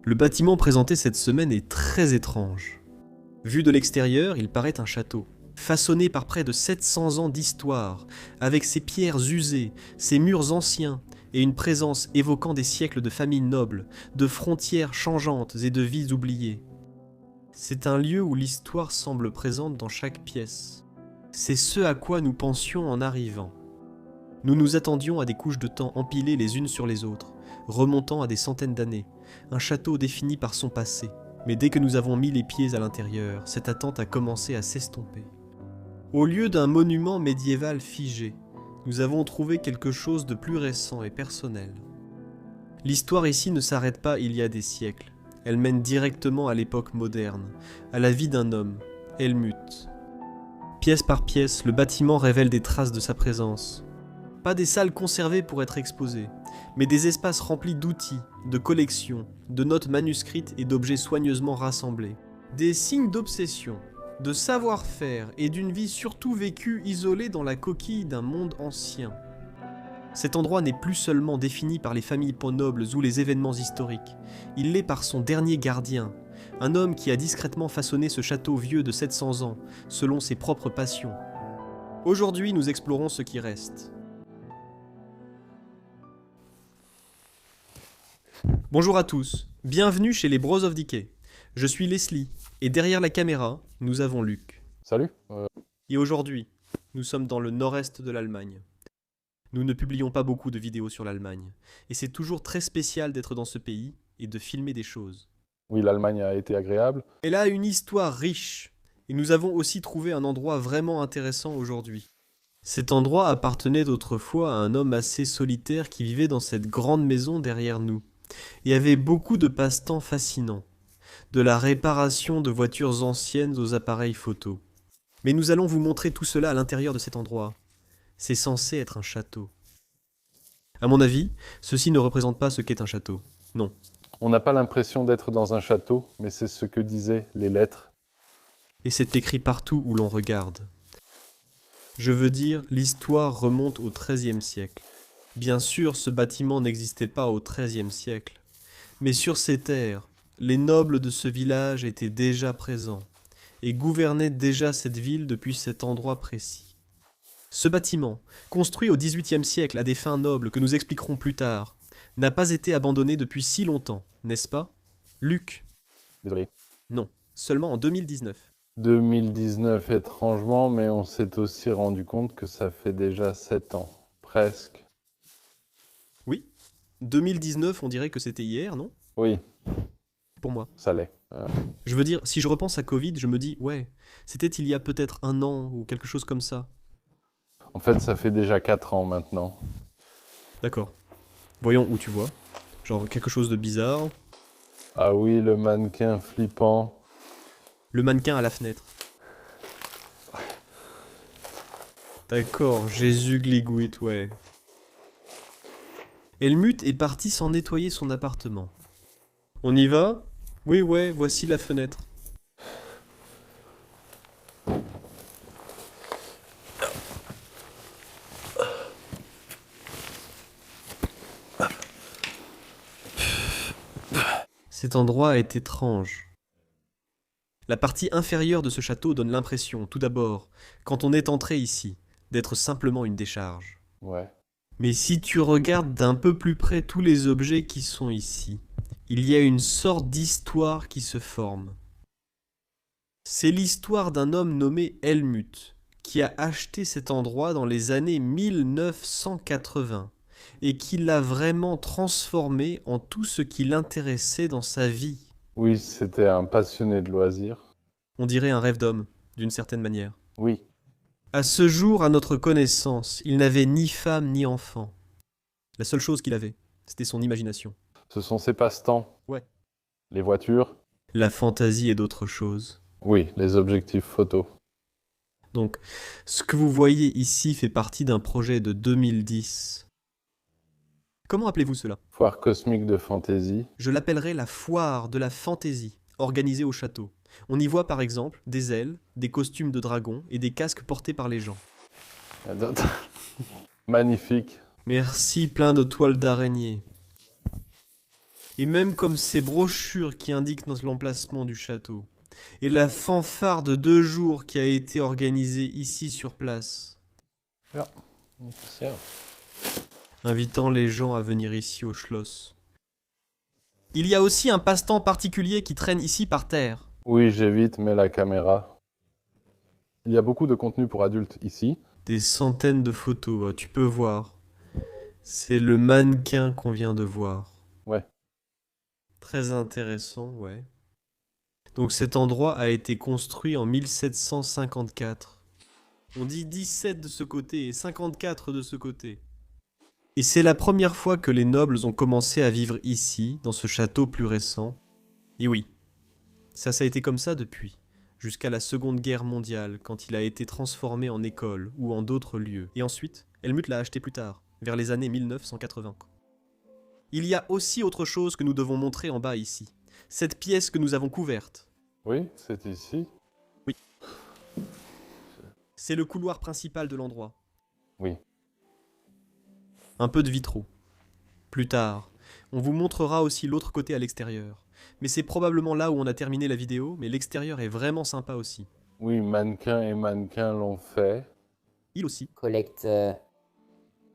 Le bâtiment présenté cette semaine est très étrange. Vu de l'extérieur, il paraît un château, façonné par près de 700 ans d'histoire, avec ses pierres usées, ses murs anciens, et une présence évoquant des siècles de familles nobles, de frontières changeantes et de vies oubliées. C'est un lieu où l'histoire semble présente dans chaque pièce. C'est ce à quoi nous pensions en arrivant. Nous nous attendions à des couches de temps empilées les unes sur les autres, remontant à des centaines d'années, un château défini par son passé. Mais dès que nous avons mis les pieds à l'intérieur, cette attente a commencé à s'estomper. Au lieu d'un monument médiéval figé, nous avons trouvé quelque chose de plus récent et personnel. L'histoire ici ne s'arrête pas il y a des siècles. Elle mène directement à l'époque moderne, à la vie d'un homme, Helmut. Pièce par pièce, le bâtiment révèle des traces de sa présence. Pas des salles conservées pour être exposées, mais des espaces remplis d'outils, de collections, de notes manuscrites et d'objets soigneusement rassemblés. Des signes d'obsession, de savoir-faire et d'une vie surtout vécue isolée dans la coquille d'un monde ancien. Cet endroit n'est plus seulement défini par les familles nobles ou les événements historiques, il l'est par son dernier gardien, un homme qui a discrètement façonné ce château vieux de 700 ans, selon ses propres passions. Aujourd'hui, nous explorons ce qui reste. Bonjour à tous, bienvenue chez les Bros of Decay. Je suis Leslie, et derrière la caméra, nous avons Luc. Salut. Et aujourd'hui, nous sommes dans le nord-est de l'Allemagne. Nous ne publions pas beaucoup de vidéos sur l'Allemagne, et c'est toujours très spécial d'être dans ce pays et de filmer des choses. Oui, l'Allemagne a été agréable. Elle a une histoire riche, et nous avons aussi trouvé un endroit vraiment intéressant aujourd'hui. Cet endroit appartenait autrefois à un homme assez solitaire qui vivait dans cette grande maison derrière nous, et avait beaucoup de passe-temps fascinants, de la réparation de voitures anciennes aux appareils photo. Mais nous allons vous montrer tout cela à l'intérieur de cet endroit. C'est censé être un château. À mon avis, ceci ne représente pas ce qu'est un château. Non. On n'a pas l'impression d'être dans un château, mais c'est ce que disaient les lettres. Et c'est écrit partout où l'on regarde. Je veux dire, l'histoire remonte au XIIIe siècle. Bien sûr, ce bâtiment n'existait pas au XIIIe siècle. Mais sur ces terres, les nobles de ce village étaient déjà présents et gouvernaient déjà cette ville depuis cet endroit précis. Ce bâtiment, construit au XVIIIe siècle à des fins nobles que nous expliquerons plus tard, n'a pas été abandonné depuis si longtemps, n'est-ce pas, Luc? Désolé. Non, seulement en 2019. 2019 étrangement, mais on s'est aussi rendu compte que ça fait déjà 7 ans. Presque. Oui, 2019, on dirait que c'était hier, non? Oui, Pour moi. ça l'est. Je veux dire, si je repense à Covid, je me dis, ouais, c'était il y a peut-être un an ou quelque chose comme ça. En fait, ça fait déjà 4 ans maintenant. D'accord. Voyons où tu vois. Genre quelque chose de bizarre. Ah oui, le mannequin flippant. Le mannequin à la fenêtre. D'accord, Jésus Gligouit, ouais. Helmut est parti sans nettoyer son appartement. On y va? Oui, ouais, voici la fenêtre. Cet endroit est étrange. La partie inférieure de ce château donne l'impression, tout d'abord, quand on est entré ici, d'être simplement une décharge. Ouais. Mais si tu regardes d'un peu plus près tous les objets qui sont ici, il y a une sorte d'histoire qui se forme. C'est l'histoire d'un homme nommé Helmut, qui a acheté cet endroit dans les années 1980 et qui l'a vraiment transformé en tout ce qui l'intéressait dans sa vie. Oui, c'était un passionné de loisirs. On dirait un rêve d'homme, d'une certaine manière. Oui. À ce jour, à notre connaissance, il n'avait ni femme ni enfant. La seule chose qu'il avait, c'était son imagination. Ce sont ses passe-temps. Ouais. Les voitures. La fantaisie est d'autre chose. Oui, les objectifs photo. Donc, ce que vous voyez ici fait partie d'un projet de 2010. Comment appelez-vous cela? Foire cosmique de fantaisie. Je l'appellerai la foire de la fantaisie, organisée au château. On y voit par exemple des ailes, des costumes de dragons et des casques portés par les gens. Magnifique. Merci, plein de toiles d'araignée. Et même comme ces brochures qui indiquent l'emplacement du château. Et la fanfare de 2 jours qui a été organisée ici sur place. Ja, interessant. Invitant les gens à venir ici au Schloss. Il y a aussi un passe-temps particulier qui traîne ici par terre. Oui, j'évite, mais la caméra. Il y a beaucoup de contenu pour adultes ici. Des centaines de photos, tu peux voir. C'est le mannequin qu'on vient de voir. Ouais. Très intéressant, ouais. Donc cet endroit a été construit en 1754. On dit 17 de ce côté et 54 de ce côté. Et c'est la première fois que les nobles ont commencé à vivre ici, dans ce château plus récent. Et oui, ça a été comme ça depuis, jusqu'à la Seconde Guerre mondiale, quand il a été transformé en école ou en d'autres lieux. Et ensuite, Helmut l'a acheté plus tard, vers les années 1980. Il y a aussi autre chose que nous devons montrer en bas ici. Cette pièce que nous avons couverte. Oui, c'est ici. C'est le couloir principal de l'endroit. Oui. Un peu de vitraux. Plus tard, on vous montrera aussi l'autre côté à l'extérieur. Mais c'est probablement là où on a terminé la vidéo, mais l'extérieur est vraiment sympa aussi. Oui, mannequin et mannequin l'ont fait. Il aussi. Collecte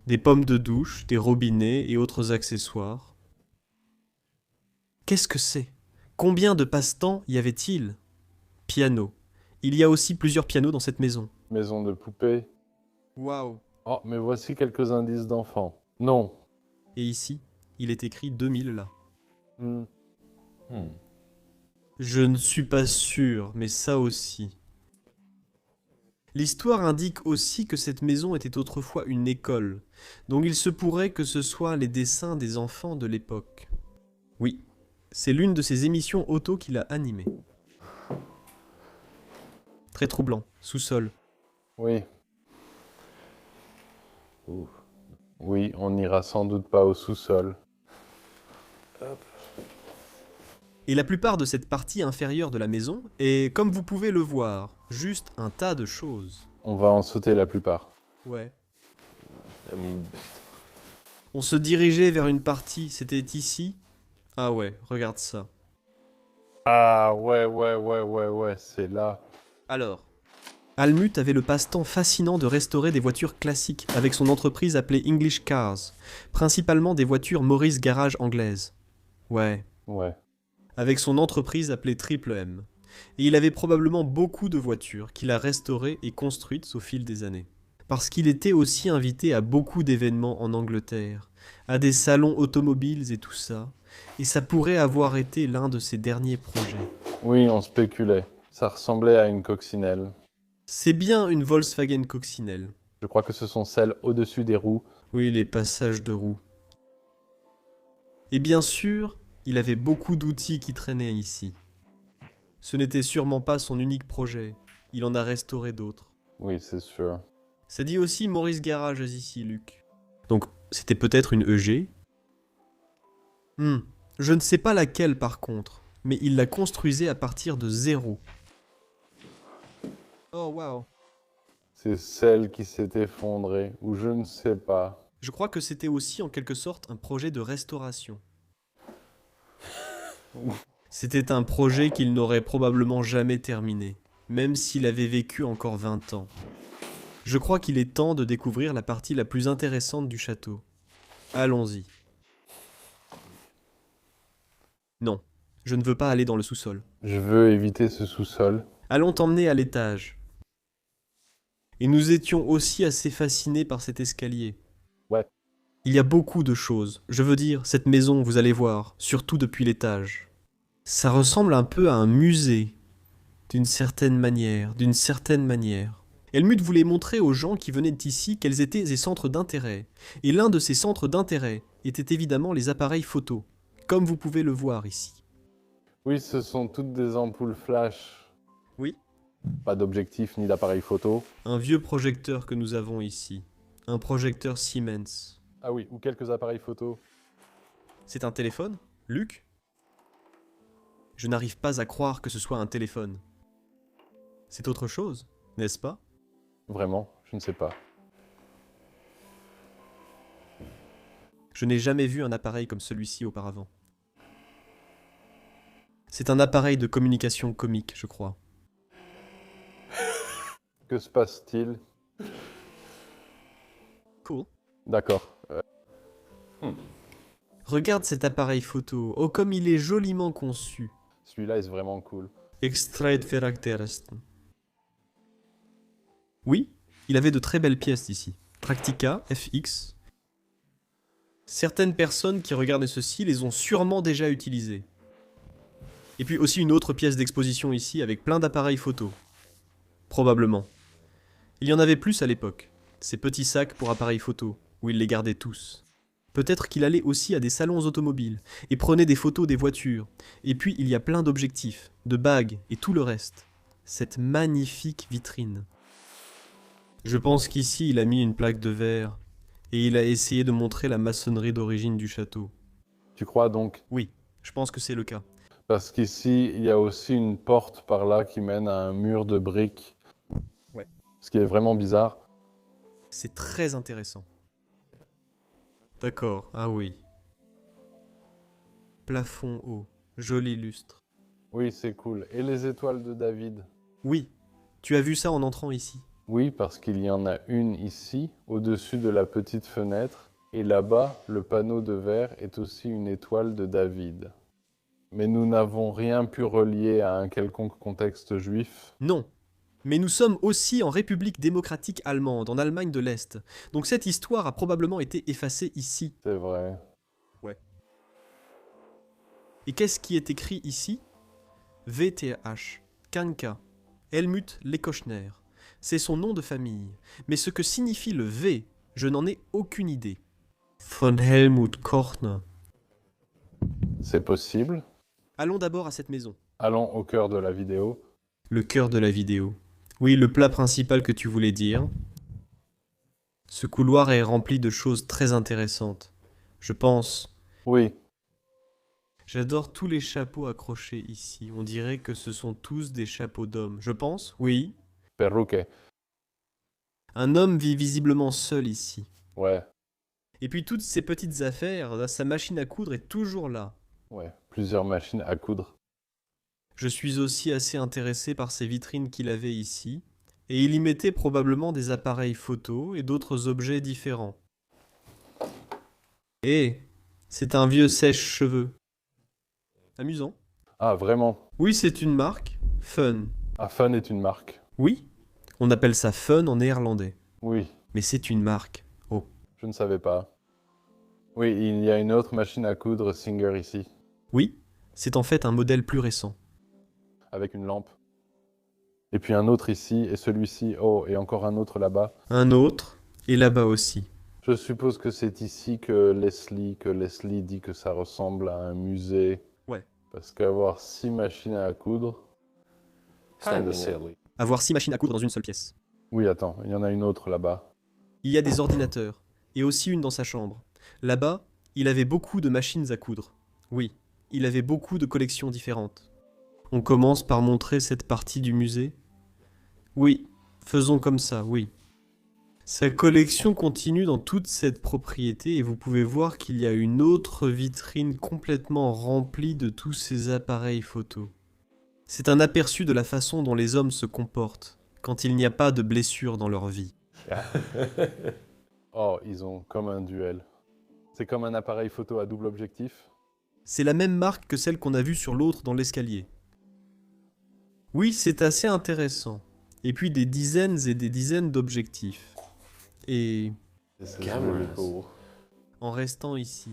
Des pommes de douche, des robinets et autres accessoires. Qu'est-ce que c'est? Combien de passe-temps y avait-il? Piano. Il y a aussi plusieurs pianos dans cette maison. Maison de poupée. Waouh. Oh, mais voici quelques indices d'enfants. Non. Et ici, il est écrit 2000 là. Hmm. Je ne suis pas sûr, mais ça aussi. L'histoire indique aussi que cette maison était autrefois une école, donc il se pourrait que ce soit les dessins des enfants de l'époque. Oui, c'est l'une de ces émissions auto qu'il a animées. Très troublant, sous-sol. Oui. Oui, on n'ira sans doute pas au sous-sol. Et la plupart de cette partie inférieure de la maison est, comme vous pouvez le voir, juste un tas de choses. On va en sauter la plupart. Ouais. On se dirigeait vers une partie, c'était ici. Ah ouais, regarde ça. Ah ouais, c'est là. Alors, Helmut avait le passe-temps fascinant de restaurer des voitures classiques avec son entreprise appelée English Cars, principalement des voitures Morris Garage anglaises. Ouais, Ouais. avec son entreprise appelée Triple M. Et il avait probablement beaucoup de voitures qu'il a restaurées et construites au fil des années. Parce qu'il était aussi invité à beaucoup d'événements en Angleterre, à des salons automobiles et tout ça, et ça pourrait avoir été l'un de ses derniers projets. Oui, on spéculait. Ça ressemblait à une coccinelle. C'est bien une Volkswagen coccinelle. Je crois que ce sont celles au-dessus des roues. Oui, les passages de roues. Et bien sûr, il avait beaucoup d'outils qui traînaient ici. Ce n'était sûrement pas son unique projet, il en a restauré d'autres. Oui, c'est sûr. Ça dit aussi Maurice Garage ici, Luc. Donc, c'était peut-être une EG. Je ne sais pas laquelle par contre, mais il la construisait à partir de zéro. Oh waouh. C'est celle qui s'est effondrée, ou je ne sais pas. Je crois que c'était aussi en quelque sorte un projet de restauration. C'était un projet qu'il n'aurait probablement jamais terminé, même s'il avait vécu encore 20 ans. Je crois qu'il est temps de découvrir la partie la plus intéressante du château. Allons-y. Non, je ne veux pas aller dans le sous-sol. Je veux éviter ce sous-sol. Allons t'emmener à l'étage. Et nous étions aussi assez fascinés par cet escalier. Ouais. Il y a beaucoup de choses. Je veux dire, cette maison, vous allez voir, surtout depuis l'étage. Ça ressemble un peu à un musée, d'une certaine manière. Helmut voulait montrer aux gens qui venaient ici quels étaient ses centres d'intérêt. Et l'un de ces centres d'intérêt était évidemment les appareils photo, comme vous pouvez le voir ici. Oui, ce sont toutes des ampoules flash. Oui. Pas d'objectif ni d'appareil photo. Un vieux projecteur que nous avons ici. Un projecteur Siemens. Ah oui, ou quelques appareils photo. C'est un téléphone, Luc? Je n'arrive pas à croire que ce soit un téléphone. C'est autre chose, n'est-ce pas? Vraiment, je ne sais pas. Je n'ai jamais vu un appareil comme celui-ci auparavant. C'est un appareil de communication comique, je crois. Que se passe-t-il? Cool. D'accord. Regarde cet appareil photo. Oh, comme il est joliment conçu. Celui-là est vraiment cool. Extrait Veracteresten. Oui, il avait de très belles pièces ici. Practica, FX. Certaines personnes qui regardaient ceci les ont sûrement déjà utilisées. Et puis aussi une autre pièce d'exposition ici avec plein d'appareils photo. Probablement. Il y en avait plus à l'époque. Ces petits sacs pour appareils photo, où il les gardait tous. Peut-être qu'il allait aussi à des salons automobiles et prenait des photos des voitures. Et puis il y a plein d'objectifs, de bagues et tout le reste. Cette magnifique vitrine. Je pense qu'ici il a mis une plaque de verre et il a essayé de montrer la maçonnerie d'origine du château. Tu crois donc? Oui, je pense que c'est le cas. Parce qu'ici, il y a aussi une porte par là qui mène à un mur de briques. Ouais. Ce qui est vraiment bizarre. C'est très intéressant. D'accord, ah oui. Plafond haut, joli lustre. Oui, c'est cool. Et les étoiles de David? Oui, tu as vu ça en entrant ici. Oui, parce qu'il y en a une ici, au-dessus de la petite fenêtre. Et là-bas, le panneau de verre est aussi une étoile de David. Mais nous n'avons rien pu relier à un quelconque contexte juif. Non. Mais nous sommes aussi en République démocratique allemande, en Allemagne de l'Est. Donc cette histoire a probablement été effacée ici. C'est vrai. Ouais. Et qu'est-ce qui est écrit ici? VTH, Kanka, Helmut Lekochner. C'est son nom de famille. Mais ce que signifie le V, je n'en ai aucune idée. Von Helmut Kochner. C'est possible. Allons d'abord à cette maison. Allons au cœur de la vidéo. Le cœur de la vidéo. Oui, le plat principal que tu voulais dire. Ce couloir est rempli de choses très intéressantes. Je pense. Oui, J'adore tous les chapeaux accrochés ici. On dirait que ce sont tous des chapeaux d'hommes. Je pense, oui. perruque. Un homme vit visiblement seul ici. Ouais, Et puis toutes ces petites affaires, sa machine à coudre est toujours là. ouais. Plusieurs machines à coudre. Je suis aussi assez intéressé par ces vitrines qu'il avait ici. Et il y mettait probablement des appareils photo et d'autres objets différents. Et c'est un vieux sèche-cheveux. Amusant. Ah, vraiment? Oui, c'est une marque. Fun. Ah, Fun est une marque. Oui, on appelle ça Fun en néerlandais. Oui, Mais c'est une marque. Oh. je ne savais pas. Oui, il y a une autre machine à coudre Singer ici, Oui, c'est en fait un modèle plus récent. avec une lampe. Et puis un autre ici, et celui-ci, oh, et encore un autre là-bas. Un autre, et là-bas aussi. Je suppose que c'est ici que Leslie dit que ça ressemble à un musée. Ouais. Parce qu'avoir 6 machines à coudre, kinda silly. Avoir 6 machines à coudre dans une seule pièce. Oui, attends, il y en a une autre là-bas. Il y a des ordinateurs, et aussi une dans sa chambre. Là-bas, il avait beaucoup de machines à coudre. Oui, il avait beaucoup de collections différentes. On commence par montrer cette partie du musée. Oui, faisons comme ça, oui. Sa collection continue dans toute cette propriété et vous pouvez voir qu'il y a une autre vitrine complètement remplie de tous ces appareils photo. C'est un aperçu de la façon dont les hommes se comportent quand il n'y a pas de blessures dans leur vie. Oh, ils ont comme un duel. C'est comme un appareil photo à double objectif. C'est la même marque que celle qu'on a vue sur l'autre dans l'escalier. Oui, c'est assez intéressant. Et puis des dizaines et des dizaines d'objectifs. Et This is really cool. en restant ici,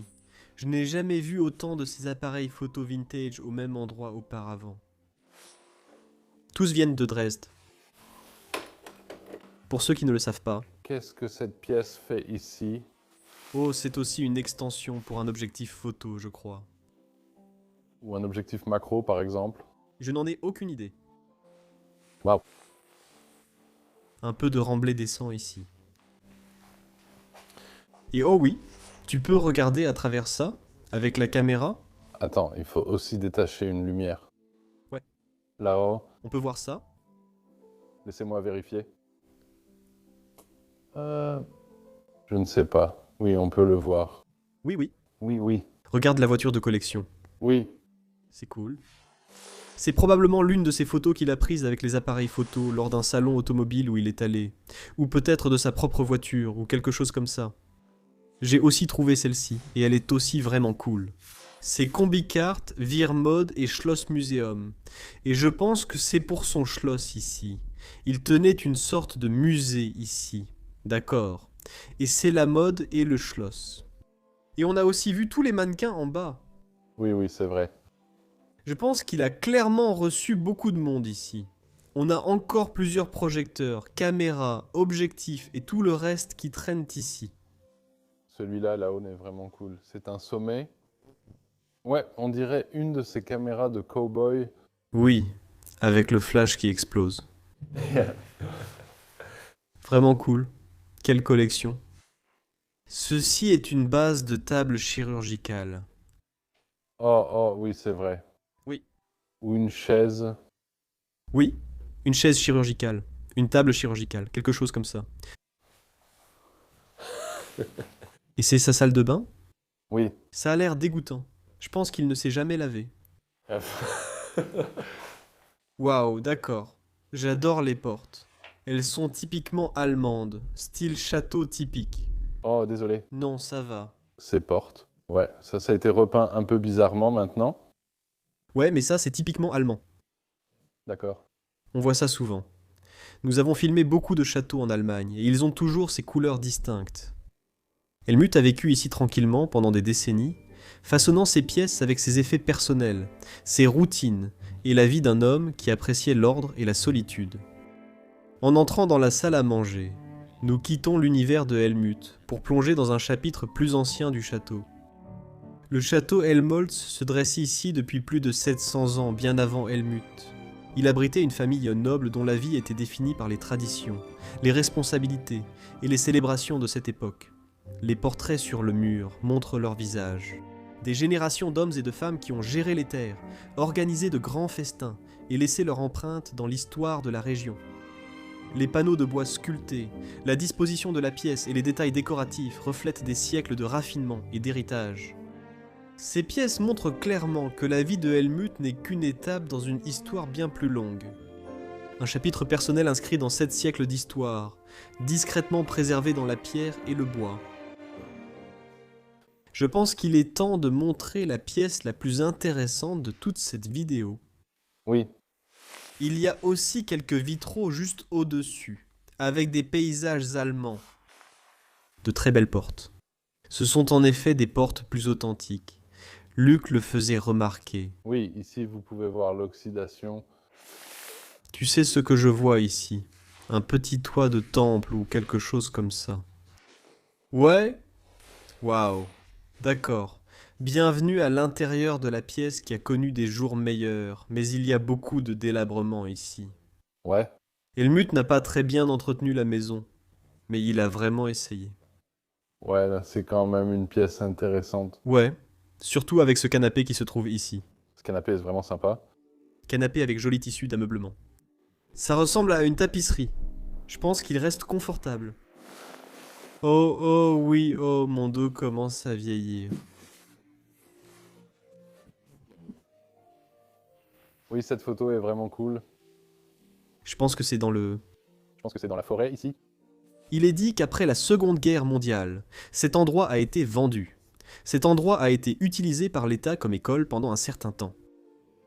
je n'ai jamais vu autant de ces appareils photo vintage au même endroit auparavant. Tous viennent de Dresde. Pour ceux qui ne le savent pas, Qu'est-ce que cette pièce fait ici? oh, c'est aussi une extension pour un objectif photo, je crois. Ou un objectif macro, par exemple? Je n'en ai aucune idée. Waouh. Un peu de remblai descend ici. Et oh oui, tu peux regarder à travers ça, avec la caméra. Attends, il faut aussi détacher une lumière. Ouais. Là-haut, On peut voir ça. laissez-moi vérifier. Je ne sais pas. Oui, on peut le voir. Oui, oui. Oui, oui. Regarde la voiture de collection. Oui. C'est cool. C'est probablement l'une de ces photos qu'il a prises avec les appareils photo lors d'un salon automobile où il est allé, ou peut-être de sa propre voiture, ou quelque chose comme ça. J'ai aussi trouvé celle-ci, et elle est aussi vraiment cool. C'est Combicart, Wehrmode et Schloss Museum. Et je pense que c'est pour son Schloss ici. Il tenait une sorte de musée ici. D'accord. Et c'est la mode et le Schloss. Et on a aussi vu tous les mannequins en bas. Oui, oui, c'est vrai. Je pense qu'il a clairement reçu beaucoup de monde ici. On a encore plusieurs projecteurs, caméras, objectifs et tout le reste qui traînent ici. Celui-là, là-haut, est vraiment cool. C'est un sommet. Ouais, on dirait une de ces caméras de cow-boy. Oui, avec le flash qui explose. Vraiment cool. Quelle collection. Ceci est une base de table chirurgicale. Oh, oh, oui, c'est vrai. Oui. Ou une chaise. Oui, une chaise chirurgicale. Une table chirurgicale, quelque chose comme ça. Et c'est sa salle de bain? Oui. Ça a l'air dégoûtant. Je pense qu'il ne s'est jamais lavé. Waouh, d'accord. J'adore les portes. Elles sont typiquement allemandes, style château typique. Oh, désolé. Non, ça va. Ces portes. Ouais, ça a été repeint un peu bizarrement maintenant. Ouais, mais ça, c'est typiquement allemand. D'accord. On voit ça souvent. Nous avons filmé beaucoup de châteaux en Allemagne, et ils ont toujours ces couleurs distinctes. Helmut a vécu ici tranquillement pendant des décennies, façonnant ses pièces avec ses effets personnels, ses routines, et la vie d'un homme qui appréciait l'ordre et la solitude. En entrant dans la salle à manger, nous quittons l'univers de Helmut pour plonger dans un chapitre plus ancien du château. Le château Helmholtz se dresse ici depuis plus de 700 ans, bien avant Helmut. Il abritait une famille noble dont la vie était définie par les traditions, les responsabilités et les célébrations de cette époque. Les portraits sur le mur montrent leur visage. Des générations d'hommes et de femmes qui ont géré les terres, organisé de grands festins et laissé leur empreinte dans l'histoire de la région. Les panneaux de bois sculptés, la disposition de la pièce et les détails décoratifs reflètent des siècles de raffinement et d'héritage. Ces pièces montrent clairement que la vie de Helmut n'est qu'une étape dans une histoire bien plus longue. Un chapitre personnel inscrit dans 7 siècles d'histoire, discrètement préservé dans la pierre et le bois. Je pense qu'il est temps de montrer la pièce la plus intéressante de toute cette vidéo. Oui. Il y a aussi quelques vitraux juste au-dessus, avec des paysages allemands. De très belles portes. Ce sont en effet des portes plus authentiques. Luc le faisait remarquer. Oui, ici vous pouvez voir l'oxydation. Tu sais ce que je vois ici? Un petit toit de temple ou quelque chose comme ça. Ouais? Waouh. D'accord. Bienvenue à l'intérieur de la pièce qui a connu des jours meilleurs, mais il y a beaucoup de délabrement ici. Ouais. Helmut n'a pas très bien entretenu la maison, mais il a vraiment essayé. Ouais, là c'est quand même une pièce intéressante. Ouais, surtout avec ce canapé qui se trouve ici. Ce canapé est vraiment sympa. Canapé avec joli tissu d'ameublement. Ça ressemble à une tapisserie. Je pense qu'il reste confortable. Oh, oh oui, oh, mon dos commence à vieillir. Oui, cette photo est vraiment cool. Je pense que c'est dans le... Je pense que c'est dans la forêt ici. Il est dit qu'après la Seconde Guerre mondiale, cet endroit a été vendu. Cet endroit a été utilisé par l'État comme école pendant un certain temps.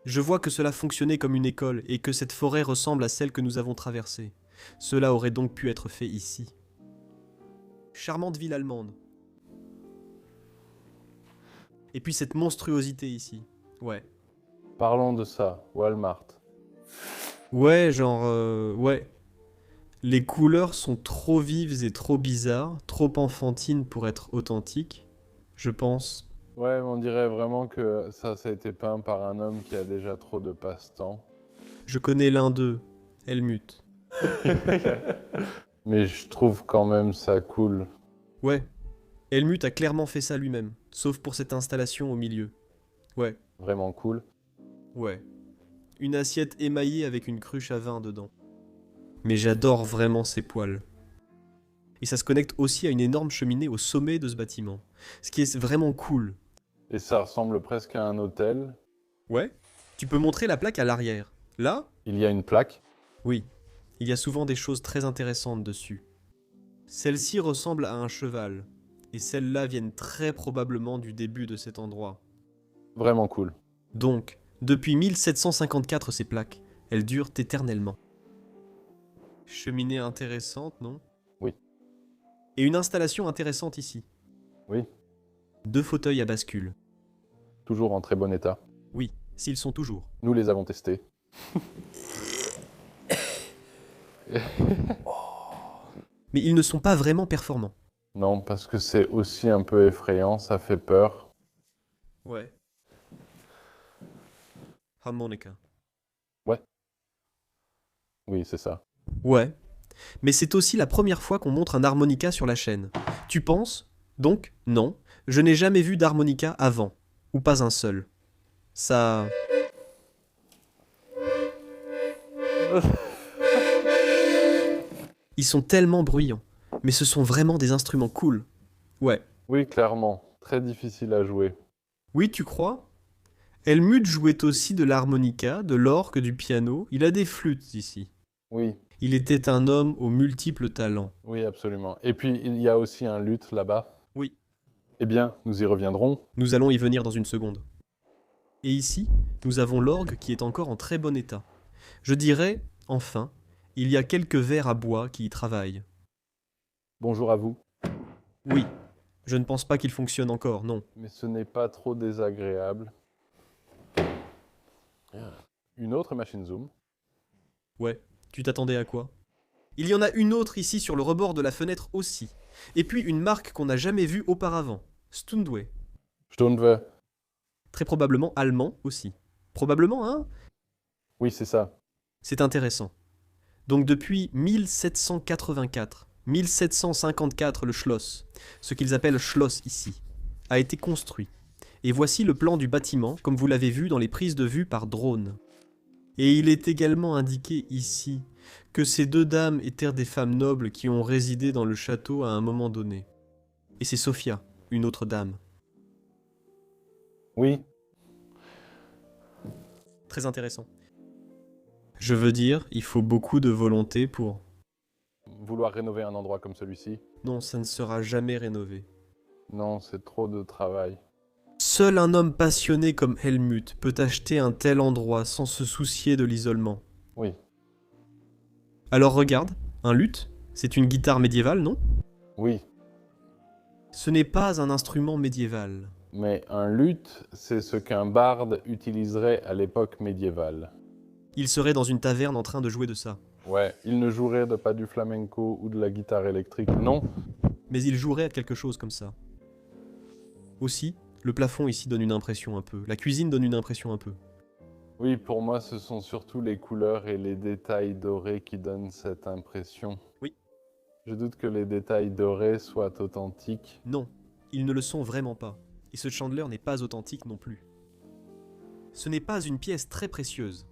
Je vois que cela fonctionnait comme une école et que cette forêt ressemble à celle que nous avons traversée. Cela aurait donc pu être fait ici. Charmante ville allemande. Et puis cette monstruosité ici. Ouais. Parlons de ça, Walmart. Ouais, genre... ouais. Les couleurs sont trop vives et trop bizarres, trop enfantines pour être authentiques, je pense. Ouais, on dirait vraiment que ça a été peint par un homme qui a déjà trop de passe-temps. Je connais l'un d'eux, Helmut. Mais je trouve quand même ça cool. Ouais, Helmut a clairement fait ça lui-même, sauf pour cette installation au milieu. Ouais, Vraiment cool. ouais. Une assiette émaillée avec une cruche à vin dedans. Mais j'adore vraiment ces poils. Et ça se connecte aussi à une énorme cheminée au sommet de ce bâtiment. Ce qui est vraiment cool. Et ça ressemble presque à un hôtel. Ouais. Tu peux montrer la plaque à l'arrière. Là, Il y a une plaque. oui, il y a souvent des choses très intéressantes dessus. Celle-ci ressemble à un cheval, et celles-là viennent très probablement du début de cet endroit. Vraiment cool. Donc, depuis 1754 ces plaques, elles durent éternellement. Cheminée intéressante, non? Oui. Et une installation intéressante ici. Oui. 2 fauteuils à bascule. Toujours en très bon état. Oui, s'ils sont toujours. Nous les avons testés. Mais ils ne sont pas vraiment performants. Non, parce que c'est aussi un peu effrayant, ça fait peur. Ouais. Harmonica. Oui, c'est ça. Ouais. Mais c'est aussi la première fois qu'on montre un harmonica sur la chaîne. Tu penses? Donc, non, je n'ai jamais vu d'harmonica avant. Ou pas un seul. Ça... Ils sont tellement bruyants. Mais ce sont vraiment des instruments cool. Ouais. Oui, clairement. Très difficile à jouer. Oui, tu crois? Helmut jouait aussi de l'harmonica, de l'orgue, du piano. Il a des flûtes ici. Oui, Il était un homme aux multiples talents. oui, absolument. Et puis, il y a aussi un luth là-bas. Oui. Eh bien, nous y reviendrons. Nous allons y venir dans une seconde. Et ici, nous avons l'orgue qui est encore en très bon état. Je dirais, enfin, il y a quelques verres à bois qui y travaillent. Bonjour à vous. Oui, je ne pense pas qu'il fonctionne encore, non. Mais ce n'est pas trop désagréable. Une autre machine zoom. Ouais, tu t'attendais à quoi? Il y en a une autre ici sur le rebord de la fenêtre aussi. Et puis une marque qu'on n'a jamais vue auparavant. Stundway. Stunde. Très probablement allemand aussi. Probablement, hein? Oui, c'est ça. C'est intéressant. Donc depuis 1784, 1754 le Schloss, ce qu'ils appellent Schloss ici, a été construit. Et voici le plan du bâtiment, comme vous l'avez vu dans les prises de vue par drone. Et il est également indiqué ici que ces 2 dames étaient des femmes nobles qui ont résidé dans le château à un moment donné. Et c'est Sophia, une autre dame. Oui, Très intéressant. Je veux dire, il faut beaucoup de volonté pour... vouloir rénover un endroit comme celui-ci. Non, ça ne sera jamais rénové. Non, c'est trop de travail. Seul un homme passionné comme Helmut peut acheter un tel endroit sans se soucier de l'isolement. Oui, Alors regarde, un luth, c'est une guitare médiévale, non? oui. Ce n'est pas un instrument médiéval. Mais un luth, c'est ce qu'un barde utiliserait à l'époque médiévale. Il serait dans une taverne en train de jouer de ça. Ouais, il ne jouerait pas du flamenco ou de la guitare électrique, non. Mais il jouerait à quelque chose comme ça. Aussi, le plafond ici donne une impression un peu. La cuisine donne une impression un peu. Oui, pour moi, ce sont surtout les couleurs et les détails dorés qui donnent cette impression. Oui. Je doute que les détails dorés soient authentiques. Non, ils ne le sont vraiment pas. Et ce Chandler n'est pas authentique non plus. Ce n'est pas une pièce très précieuse.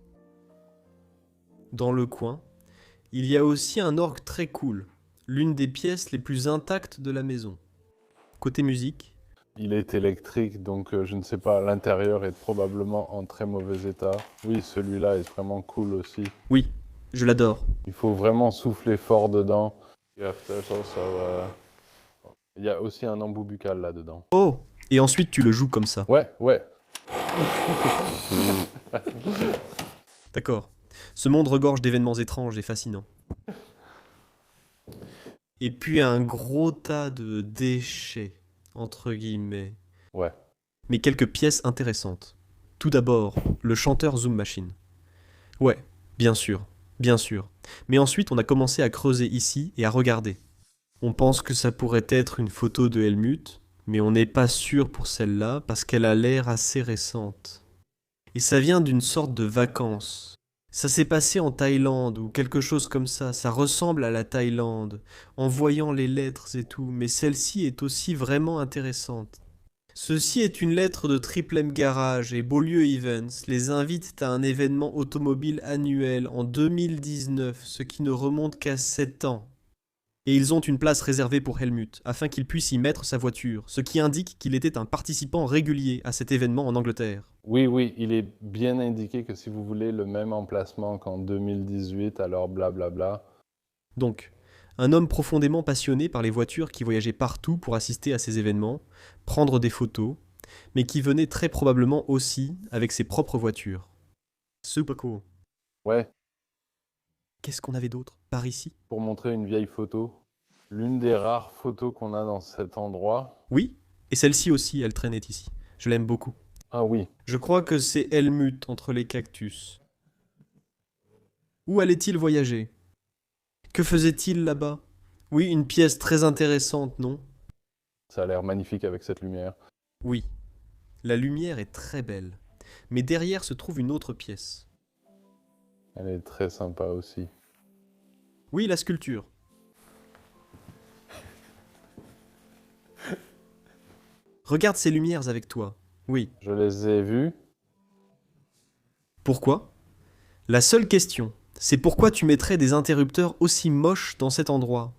Dans le coin, il y a aussi un orgue très cool, l'une des pièces les plus intactes de la maison. Côté musique, Il est électrique, donc je ne sais pas, l'intérieur est probablement en très mauvais état. Oui, celui-là est vraiment cool aussi. oui, je l'adore. Il faut vraiment souffler fort dedans. Il y a aussi un embout buccal là-dedans. Oh! Et ensuite tu le joues comme ça. Ouais, ouais. D'accord. Ce monde regorge d'événements étranges et fascinants. Et puis un gros tas de déchets, entre guillemets. Ouais. Mais quelques pièces intéressantes. Tout d'abord, le chanteur Zoom Machine. Ouais, bien sûr, bien sûr. Mais ensuite, on a commencé à creuser ici et à regarder. On pense que ça pourrait être une photo de Helmut, mais on n'est pas sûr pour celle-là parce qu'elle a l'air assez récente. Et ça vient d'une sorte de vacances. Ça s'est passé en Thaïlande ou quelque chose comme ça ressemble à la Thaïlande, en voyant les lettres et tout, mais celle-ci est aussi vraiment intéressante. Ceci est une lettre de Triple M Garage et Beaulieu Events les invitent à un événement automobile annuel en 2019, ce qui ne remonte qu'à 7 ans. Et ils ont une place réservée pour Helmut, afin qu'il puisse y mettre sa voiture, ce qui indique qu'il était un participant régulier à cet événement en Angleterre. Oui, oui, il est bien indiqué que si vous voulez le même emplacement qu'en 2018, alors blablabla. Donc, un homme profondément passionné par les voitures qui voyageait partout pour assister à ces événements, prendre des photos, mais qui venait très probablement aussi avec ses propres voitures. Super cool. Ouais, Qu'est-ce qu'on avait d'autre par ici? pour montrer une vieille photo. L'une des rares photos qu'on a dans cet endroit. Oui, et celle-ci aussi, elle traînait ici. Je l'aime beaucoup. Ah oui, Je crois que c'est Helmut entre les cactus. Où allait-il voyager? Que faisait-il là-bas? Oui, une pièce très intéressante, non? ça a l'air magnifique avec cette lumière. Oui, la lumière est très belle. Mais derrière se trouve une autre pièce. Elle est très sympa aussi. Oui, la sculpture. Regarde ces lumières avec toi. Oui. Je les ai vues. Pourquoi? La seule question, c'est pourquoi tu mettrais des interrupteurs aussi moches dans cet endroit?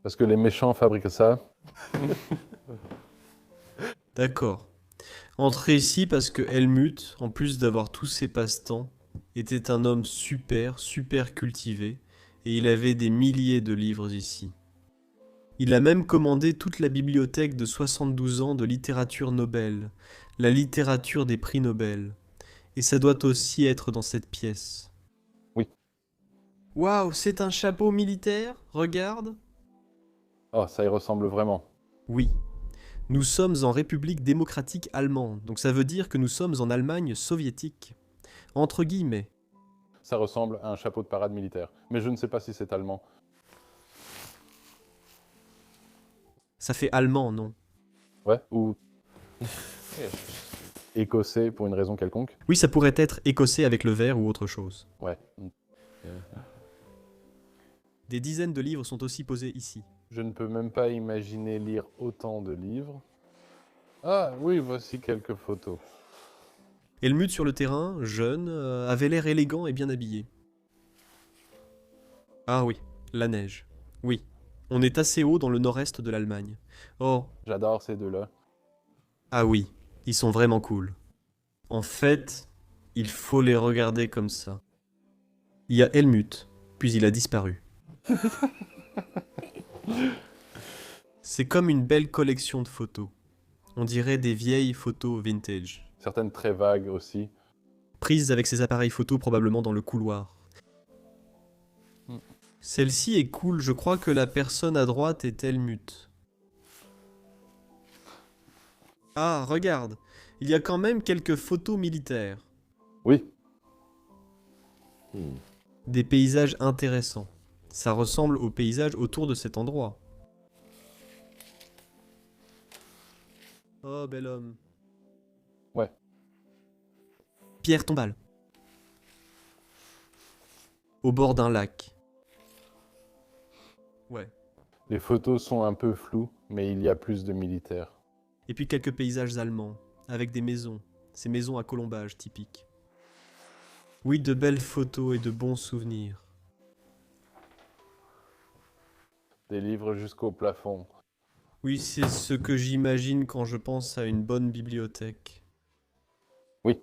Parce que les méchants fabriquent ça. D'accord. Entrez ici parce que Helmut, en plus d'avoir tous ses passe-temps, était un homme super, super cultivé, et il avait des milliers de livres ici. Il a même commandé toute la bibliothèque de 72 ans de littérature Nobel, la littérature des prix Nobel. Et ça doit aussi être dans cette pièce. Oui. Waouh, c'est un chapeau militaire? Regarde. Oh, ça y ressemble vraiment. Oui. Nous sommes en République démocratique allemande, donc ça veut dire que nous sommes en Allemagne soviétique. Entre guillemets. Ça ressemble à un chapeau de parade militaire. Mais je ne sais pas si c'est allemand. Ça fait allemand, non? Ouais, ou écossais pour une raison quelconque. Oui, ça pourrait être écossais avec le vert ou autre chose. Ouais. Des dizaines de livres sont aussi posés ici. Je ne peux même pas imaginer lire autant de livres. Ah oui, voici quelques photos. Helmut sur le terrain, jeune, avait l'air élégant et bien habillé. Ah oui, la neige. Oui, on est assez haut dans le nord-est de l'Allemagne. Oh, J'adore ces deux-là. ah oui, ils sont vraiment cool. En fait, il faut les regarder comme ça. Il y a Helmut, puis il a disparu. C'est comme une belle collection de photos. On dirait des vieilles photos vintage. Certaines très vagues aussi. Prises avec ses appareils photo probablement dans le couloir. Celle-ci est cool, je crois que la personne à droite est Helmut. Ah, regarde, il y a quand même quelques photos militaires. Oui, Des paysages intéressants. Ça ressemble aux paysages autour de cet endroit. Oh, bel homme. ouais. Pierre tombale. Au bord d'un lac. Ouais. Les photos sont un peu floues, mais il y a plus de militaires. Et puis quelques paysages allemands, avec des maisons. Ces maisons à colombage typiques. Oui, de belles photos et de bons souvenirs. Des livres jusqu'au plafond. Oui, c'est ce que j'imagine quand je pense à une bonne bibliothèque. Oui,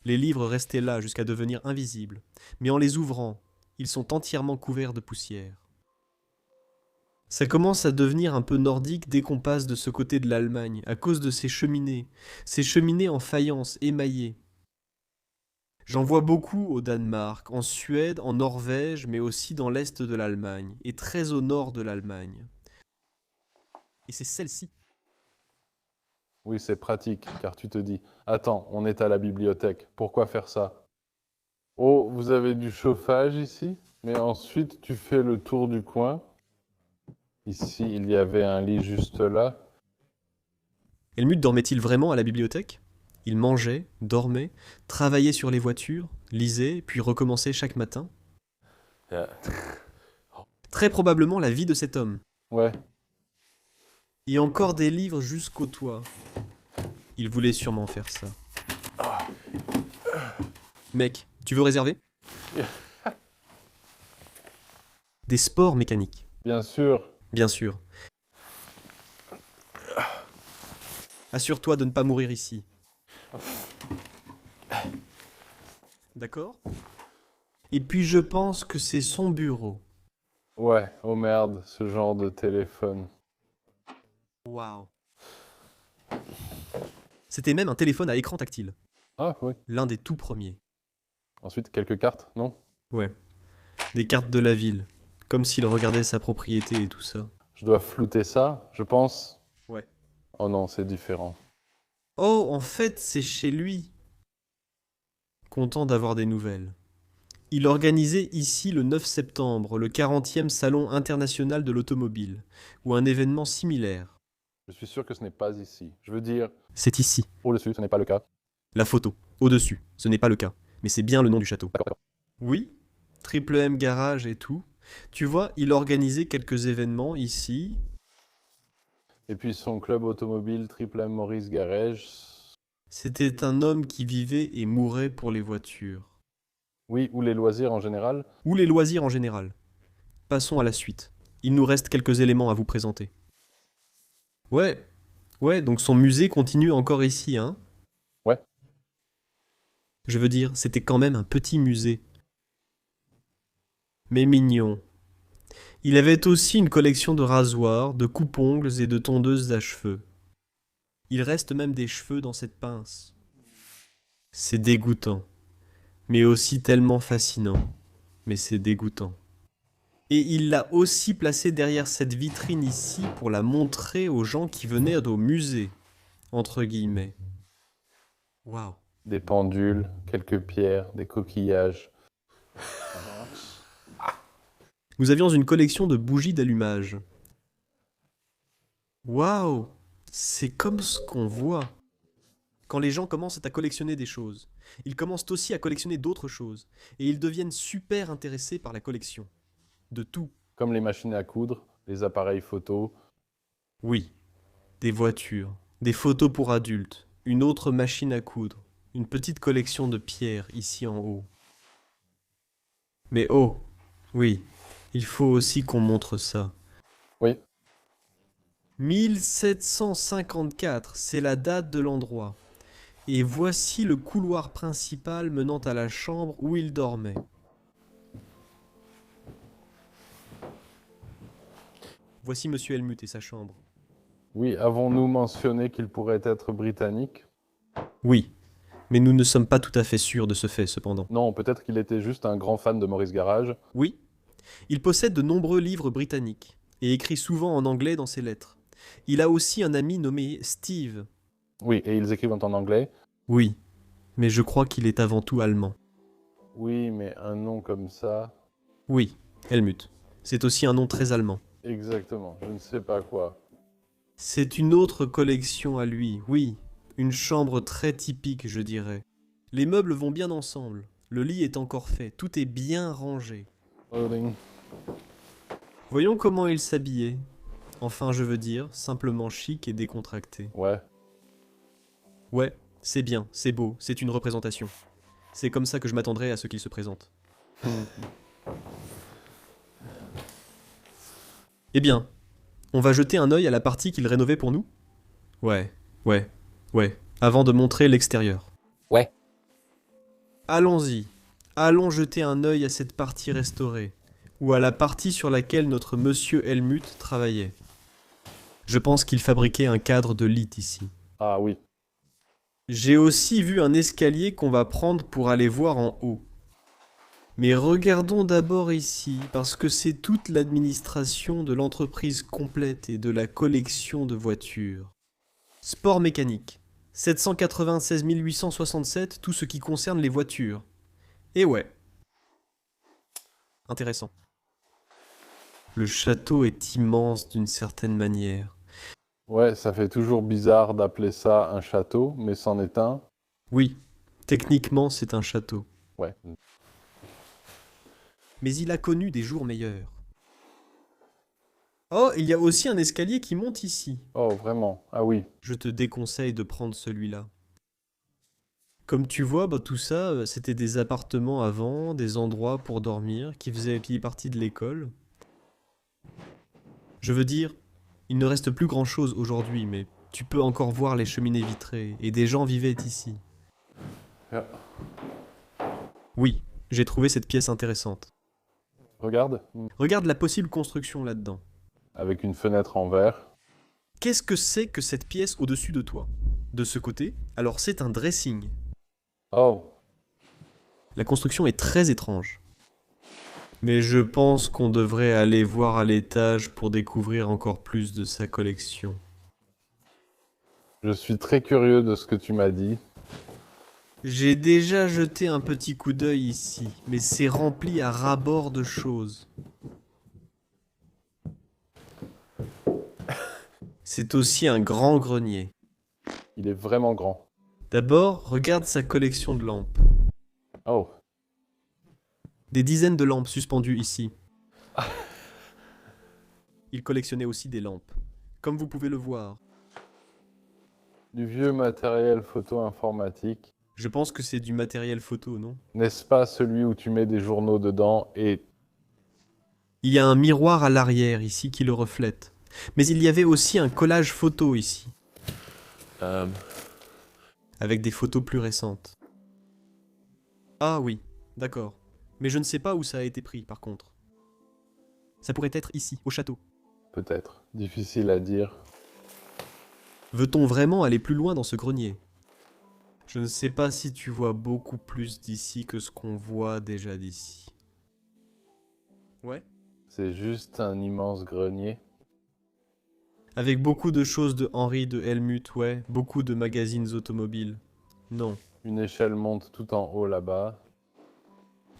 Les livres restaient là jusqu'à devenir invisibles, mais en les ouvrant, ils sont entièrement couverts de poussière. Ça commence à devenir un peu nordique dès qu'on passe de ce côté de l'Allemagne, à cause de ces cheminées en faïence émaillées. J'en vois beaucoup au Danemark, en Suède, en Norvège, mais aussi dans l'est de l'Allemagne, et très au nord de l'Allemagne. Et c'est celle-ci. oui, c'est pratique, car tu te dis, attends, on est à la bibliothèque, pourquoi faire ça? Oh, vous avez du chauffage ici, mais ensuite tu fais le tour du coin. Ici, il y avait un lit juste là. Helmut dormait-il vraiment à la bibliothèque? Il mangeait, dormait, travaillait sur les voitures, lisait, puis recommençait chaque matin. Très probablement la vie de cet homme. Ouais, Et encore des livres jusqu'au toit. Il voulait sûrement faire ça. Mec, tu veux réserver? Des sports mécaniques, bien sûr. bien sûr. Assure-toi de ne pas mourir ici. D'accord? Et puis je pense que c'est son bureau. Ouais, oh merde, ce genre de téléphone. Waouh. C'était même un téléphone à écran tactile. Ah oui. L'un des tout premiers. Ensuite, quelques cartes, non? Ouais. Des cartes de la ville. Comme s'il regardait sa propriété et tout ça. Je dois flouter ça, je pense. Ouais. Oh non, c'est différent. Oh, en fait, c'est chez lui. Content d'avoir des nouvelles. Il organisait ici le 9 septembre le 40e Salon international de l'automobile, ou un événement similaire. Je suis sûr que ce n'est pas ici. Je veux dire, C'est ici. au-dessus, ce n'est pas le cas. La photo. Au-dessus. Ce n'est pas le cas. Mais c'est bien le nom du château. D'accord, d'accord. Oui. Triple M Garage et tout. Tu vois, il organisait quelques événements ici. Et puis son club automobile Triple M Maurice Garage. C'était un homme qui vivait et mourait pour les voitures. Oui, ou les loisirs en général. Ou les loisirs en général. Passons à la suite. Il nous reste quelques éléments à vous présenter. Ouais, donc son musée continue encore ici, hein? Ouais. Je veux dire, c'était quand même un petit musée. Mais mignon. Il avait aussi une collection de rasoirs, de coupe-ongles et de tondeuses à cheveux. Il reste même des cheveux dans cette pince. C'est dégoûtant. Mais aussi tellement fascinant. Mais c'est dégoûtant. Et il l'a aussi placée derrière cette vitrine ici pour la montrer aux gens qui venaient au musée. Entre guillemets. Waouh. Des pendules, quelques pierres, des coquillages. Nous avions une collection de bougies d'allumage. Waouh! C'est comme ce qu'on voit. Quand les gens commencent à collectionner des choses, ils commencent aussi à collectionner d'autres choses. Et ils deviennent super intéressés par la collection. De tout. Comme les machines à coudre, les appareils photo. Oui. Des voitures, des photos pour adultes, une autre machine à coudre, une petite collection de pierres ici en haut. Mais oh, oui, il faut aussi qu'on montre ça. Oui, 1754, c'est la date de l'endroit. Et voici le couloir principal menant à la chambre où il dormait. Voici Monsieur Helmut et sa chambre. oui, avons-nous mentionné qu'il pourrait être britannique? Oui, mais nous ne sommes pas tout à fait sûrs de ce fait cependant. Non, peut-être qu'il était juste un grand fan de Maurice Garage. Oui, il possède de nombreux livres britanniques et écrit souvent en anglais dans ses lettres. Il a aussi un ami nommé Steve. Oui, et ils écrivent en anglais. Oui, mais je crois qu'il est avant tout allemand. Oui, mais un nom comme ça. Oui, Helmut. C'est aussi un nom très allemand. Exactement, je ne sais pas quoi. C'est une autre collection à lui, oui. Une chambre très typique, je dirais. Les meubles vont bien ensemble. Le lit est encore fait. Tout est bien rangé. Loading. Voyons comment il s'habillait. Enfin, je veux dire, simplement chic et décontracté. Ouais, Ouais, c'est bien, c'est beau, c'est une représentation. C'est comme ça que je m'attendrais à ce qu'il se présente. Eh bien, on va jeter un œil à la partie qu'il rénovait pour nous? Ouais, avant de montrer l'extérieur. Ouais. Allons-y. Allons jeter un œil à cette partie restaurée, ou à la partie sur laquelle notre monsieur Helmut travaillait. Je pense qu'il fabriquait un cadre de lit ici. Ah oui. J'ai aussi vu un escalier qu'on va prendre pour aller voir en haut. Mais regardons d'abord ici, parce que c'est toute l'administration de l'entreprise complète et de la collection de voitures. Sport mécanique. 796 867, tout ce qui concerne les voitures. Et ouais. Intéressant. Le château est immense d'une certaine manière. Ouais, ça fait toujours bizarre d'appeler ça un château, mais c'en est un. Oui, techniquement c'est un château. Ouais. Mais il a connu des jours meilleurs. Oh, il y a aussi un escalier qui monte ici. Oh, vraiment? Ah oui. Je te déconseille de prendre celui-là. Comme tu vois, tout ça, c'était des appartements avant, des endroits pour dormir, qui faisaient partie de l'école. Je veux dire, il ne reste plus grand-chose aujourd'hui, mais Tu peux encore voir les cheminées vitrées, et des gens vivaient ici. Ja. Oui, j'ai trouvé cette pièce intéressante. Regarde, Regarde la possible construction là-dedans. avec une fenêtre en verre. Qu'est-ce que c'est que cette pièce au-dessus de toi? De ce côté, alors c'est un dressing. Oh, La construction est très étrange. Mais je pense qu'on devrait aller voir à l'étage pour découvrir encore plus de sa collection. je suis très curieux de ce que tu m'as dit. J'ai déjà jeté un petit coup d'œil ici, mais c'est rempli à ras-bord de choses. C'est aussi un grand grenier. Il est vraiment grand. D'abord, regarde sa collection de lampes. Oh, Des dizaines de lampes suspendues ici. Il collectionnait aussi des lampes, comme vous pouvez le voir. du vieux matériel photo informatique. Je pense que c'est du matériel photo, non? N'est-ce pas celui où tu mets des journaux dedans et... Il y a un miroir à l'arrière ici qui le reflète. Mais il y avait aussi un collage photo ici, avec des photos plus récentes. Ah oui, d'accord. Mais je ne sais pas où ça a été pris, par contre. Ça pourrait être ici, au château. Peut-être. Difficile à dire. Veut-on vraiment aller plus loin dans ce grenier? Je ne sais pas si tu vois beaucoup plus d'ici que ce qu'on voit déjà d'ici. Ouais? C'est juste un immense grenier. Avec beaucoup de choses de Henry de Helmut, ouais. Beaucoup de magazines automobiles. Non. Une échelle monte tout en haut là-bas.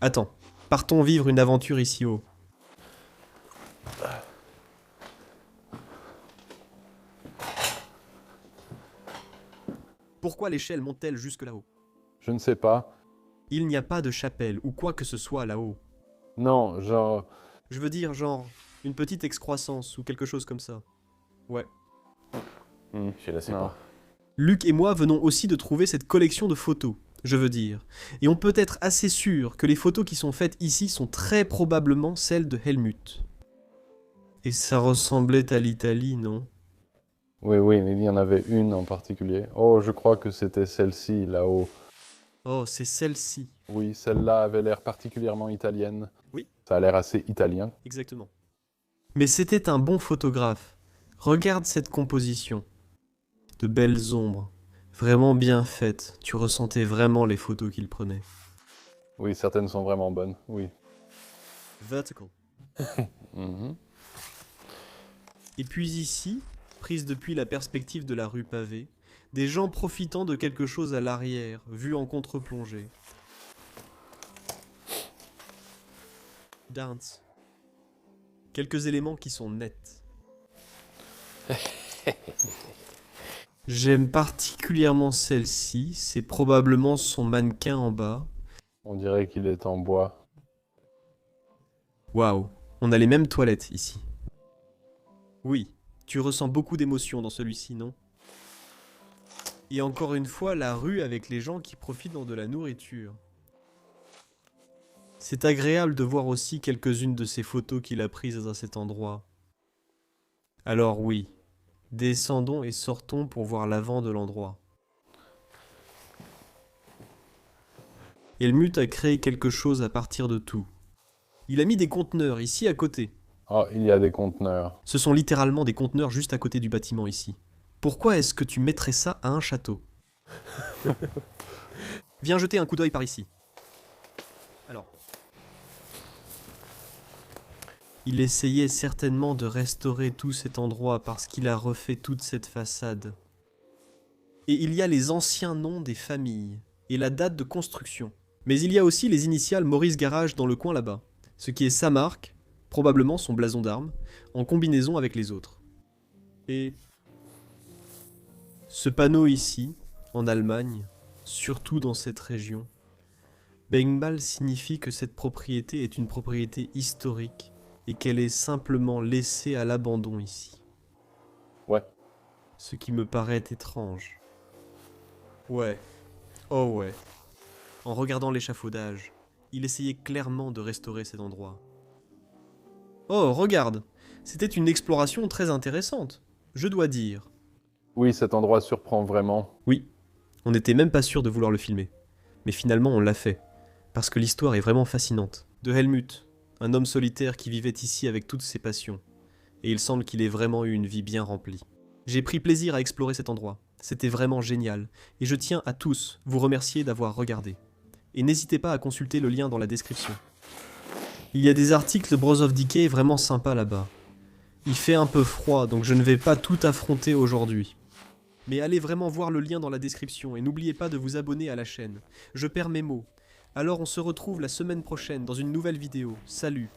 Attends. Partons vivre une aventure ici haut. Pourquoi l'échelle monte-t-elle jusque là-haut? Je ne sais pas. Il n'y a pas de chapelle ou quoi que ce soit là-haut. Non, genre... Je veux dire, genre, une petite excroissance ou quelque chose comme ça. Ouais. Je la sais Non. pas. Luc et moi venons aussi de trouver cette collection de photos, je veux dire. Et on peut être assez sûr que les photos qui sont faites ici sont très probablement celles de Helmut. Et ça ressemblait à l'Italie, non? Oui, mais il y en avait une en particulier. Oh, je crois que c'était celle-ci, là-haut. Oh, c'est celle-ci. Oui, celle-là avait l'air particulièrement italienne. Oui. Ça a l'air assez italien. Exactement. Mais c'était un bon photographe. Regarde cette composition. De belles ombres. Vraiment bien faites. Tu ressentais vraiment les photos qu'il prenait. Oui, certaines sont vraiment bonnes, oui. Vertical. Mhm. Et puis ici, prise depuis la perspective de la rue pavée, des gens profitant de quelque chose à l'arrière, vu en contre-plongée. Dance. Quelques éléments qui sont nets. J'aime particulièrement celle-ci, c'est probablement son mannequin en bas. On dirait qu'il est en bois. Waouh, on a les mêmes toilettes ici. Oui, tu ressens beaucoup d'émotions dans celui-ci, non? Et encore une fois, la rue avec les gens qui profitent de la nourriture. C'est agréable de voir aussi quelques-unes de ces photos qu'il a prises à cet endroit. Alors oui, descendons et sortons pour voir l'avant de l'endroit. Helmut a créé quelque chose à partir de tout. Il a mis des conteneurs ici à côté. Oh, il y a des conteneurs. Ce sont littéralement des conteneurs juste à côté du bâtiment ici. Pourquoi est-ce que tu mettrais ça à un château? Viens jeter un coup d'œil par ici. Alors. Il essayait certainement de restaurer tout cet endroit parce qu'il a refait toute cette façade. Et il y a les anciens noms des familles et la date de construction. Mais il y a aussi les initiales Maurice Garage dans le coin là-bas, ce qui est sa marque, probablement son blason d'armes, en combinaison avec les autres. Et ce panneau ici, en Allemagne, surtout dans cette région, Bengbal signifie que cette propriété est une propriété historique et qu'elle est simplement laissée à l'abandon ici. Ouais. Ce qui me paraît étrange. Ouais. Oh ouais. En regardant l'échafaudage, il essayait clairement de restaurer cet endroit. Oh, regarde! C'était une exploration très intéressante, je dois dire. Oui, cet endroit surprend vraiment. Oui, on n'était même pas sûr de vouloir le filmer. Mais finalement, on l'a fait. Parce que l'histoire est vraiment fascinante. De Helmut, un homme solitaire qui vivait ici avec toutes ses passions. Et il semble qu'il ait vraiment eu une vie bien remplie. J'ai pris plaisir à explorer cet endroit. C'était vraiment génial. Et je tiens à tous vous remercier d'avoir regardé. Et n'hésitez pas à consulter le lien dans la description. Il y a des articles de Bros of Decay vraiment sympas là-bas. Il fait un peu froid, donc je ne vais pas tout affronter aujourd'hui. Mais allez vraiment voir le lien dans la description et n'oubliez pas de vous abonner à la chaîne. Je perds mes mots. Alors on se retrouve la semaine prochaine dans une nouvelle vidéo. Salut!